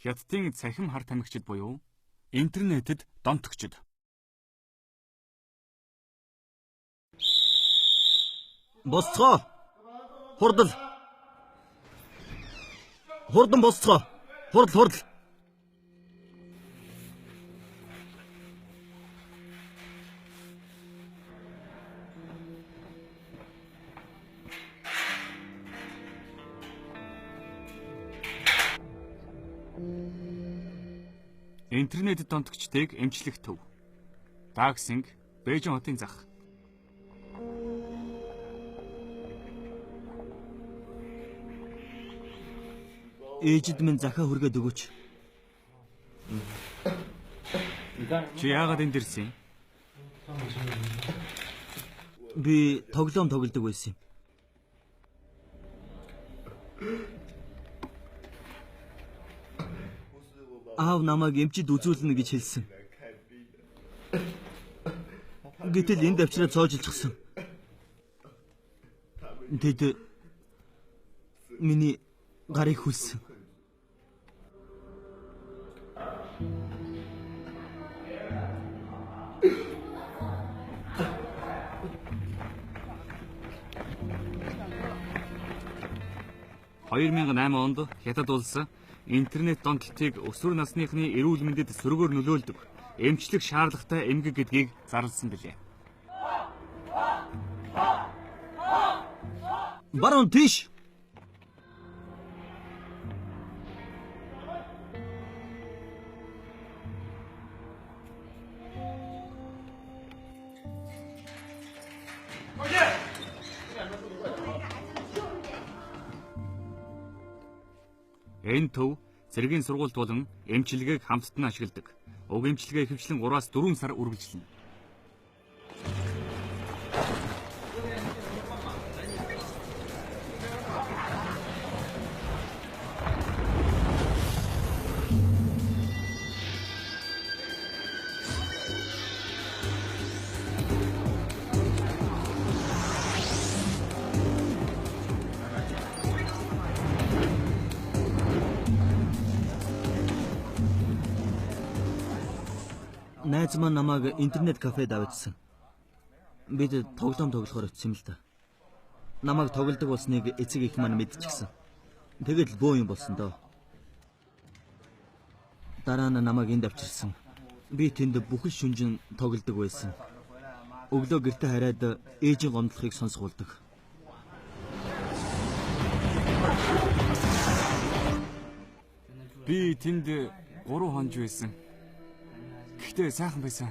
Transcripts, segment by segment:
Хятадын цахим хар тамхичид буюу интернетэд донтогчид. Босцоо. Хурдл. Хурдан босцоо. Хурдл. Интернетэд донтогчдыг эмчлэх төв. Дагсинг, Бээжин хотын зах. Ээжид минь захаа хүргээд өгөөч. Чи яагаад энд ирсэн? Би тоглоом тоглодог байсан юм. Аав намайг эмчид үзүүлнэ гэж хэлсэн. Гэтэл энд авчираа цоожилчихсан. Тэд миний гарыг хүлсэн. (2008) онд Хятад улс интернет донтолтыг өсвөр насныхны эрүүл мэндэд сөргөөр нөлөөлдөг эмчлэх шаардлагатай эмгэг гэдгийг зарласан билээ. Баруун тийш. Энэ төв цэргийн сургуульд болон эмчилгээг хамтд нь ашигладаг. Уг эмчилгээ ихэвчлэн 3-аас 4 сар үргэлжилнэ. Найз маань намайг интернет кафед авчихсан. Бид тоглоом тоглохоор очсон юм л да. Намайг тоглодог болсныг эцэг их маань мэдчихсэн. Тэгэл бөө юм болсон доо. Дараа нь намайг энд авчирсан. Би тэнд бүхэл шүнжин тоглодог байсан. Өглөө гэртээ хараад ээжийн гомдлохыг сонсгуулдаг. Би тэнд 3 хонж байсан. Гэхдээ сайхан байсан.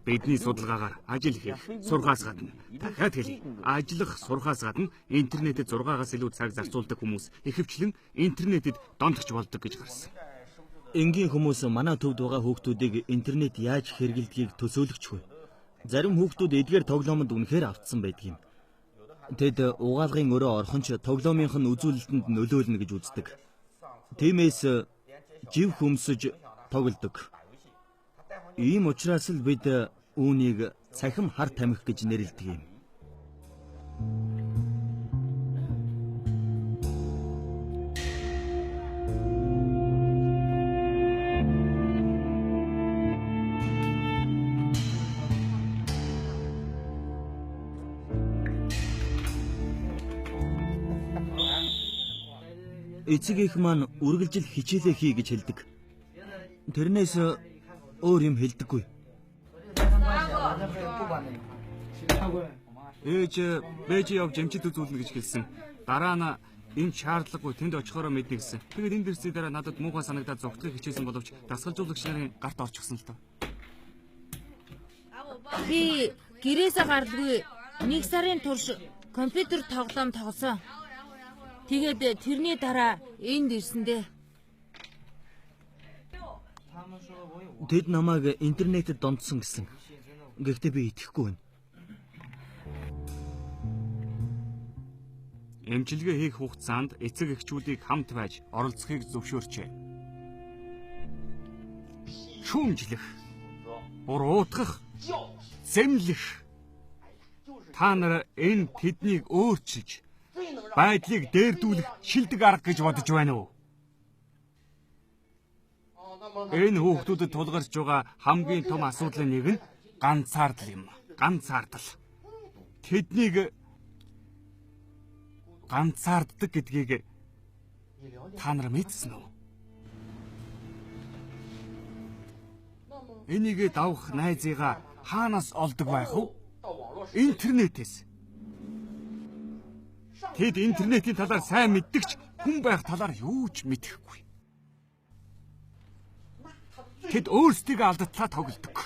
Бидний судалгаагаар ажил хийх, сургаас гадна дахиад хэлье. Ажиллах, сургаас гадна интернетэд 6-аас илүү цаг зарцуулдаг хүмүүс ихэвчлэн интернетэд донтогч болдог гэж гарсан. Энгийн хүмүүс манай төвд байгаа хүүхдүүдийг интернет яаж хэрэглэдгийг төсөөлөгчгүй. Зарим хүүхдүүд эдгээр тоглоомод үнэхээр автсан байдаг юм. Тэд угаалгын өрөө орхонч тоглоомынх нь үзүүлэлтэнд нөлөөлнө гэж үздэг. Тиймээс жив хөмсөж тоглодог. Ийм учраас л бид үүнийг цахим хар тамхи гэж нэрлэдэг юм. Эцэг их маань үргэлжил хичээлээ хий гэж хэлдэг. Тэрнээс өөр юм хэлдэггүй. Ээж Бээжи явж эмчит үзүүлнэ гэж хэлсэн. Дараа нь энэ шаардлагагүй тэнд очихороо мэднэ гэсэн. Тэгээд энд ирсний дараа надад муухай санагдаад зогтхыг хичээсэн боловч дасгалжуулагч нарын гарт орчихсон л доо. Би гэрээсээ гардгүй 1 сарын турш компьютер тоглоом тоглосон. Тэгээд тэрний дараа энд ирсэндээ. Тэд намайг интернетэд донтсон гэсэн. Гэхдээ би итгэхгүй байна. Эмчилгээ хийх хугацаанд эцэг эхчүүдийг хамт байж оролцохыг зөвшөөрчээ. Шүүмжлэх, буруутгах, зэмлэх. Та нар энэ тэднийг өөрчилж байдлыг дээрдүүлэх шилдэг арга гэж бодож байна уу? Энэ хүүхдүүдэд тулгарч байгаа хамгийн том асуудлын нэг нь ганцаардал юм. Ганцаардал. Тэднийг ганцаарддаг гэдгийг та нар мэдсэн үү? Энийг давах найзыгаа хаанаас олдог байх вэ? Интернетээс. Тэд интернетийн талаар сайн мэддэгч хүн байх талаар юу ч мэдэхгүй. Тэд өөрсдийгөө алдтлаа тоглодог.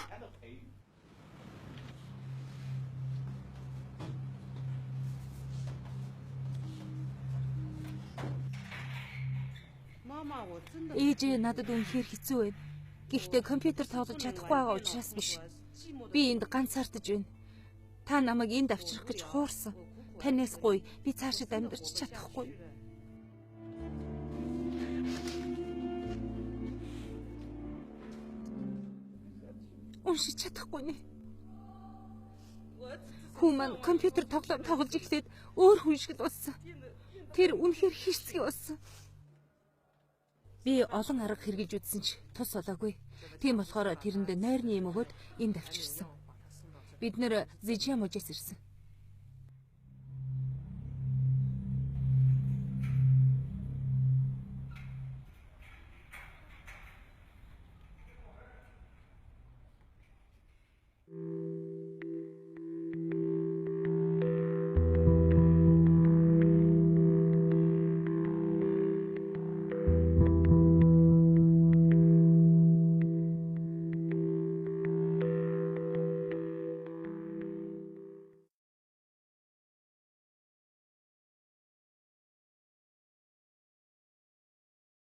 Ээж надад үнэхээр хэцүү байна. Гэхдээ компьютер тоглож чадахгүй байгаа учраас биш. Би энд ганцаардаж байна. Та намайг энд авчрах гэж хуурсан. Танаас гоё би цаашид амьдарч чадахгүй. Уншиж чадахгүй нэ. Хүмүүс компьютер тоглоом тоглож ихдээ өөр хүн шиг л болсон. Тэр үнэхээр хэрцгий болсон. Би олон арга хэрэгжилж үзсэн ч тус болоогүй. Тийм болохоор тэрэнд нойрны юм өгөөд энд авчирсан. Бид нэр Зижиамужээс ирсэн.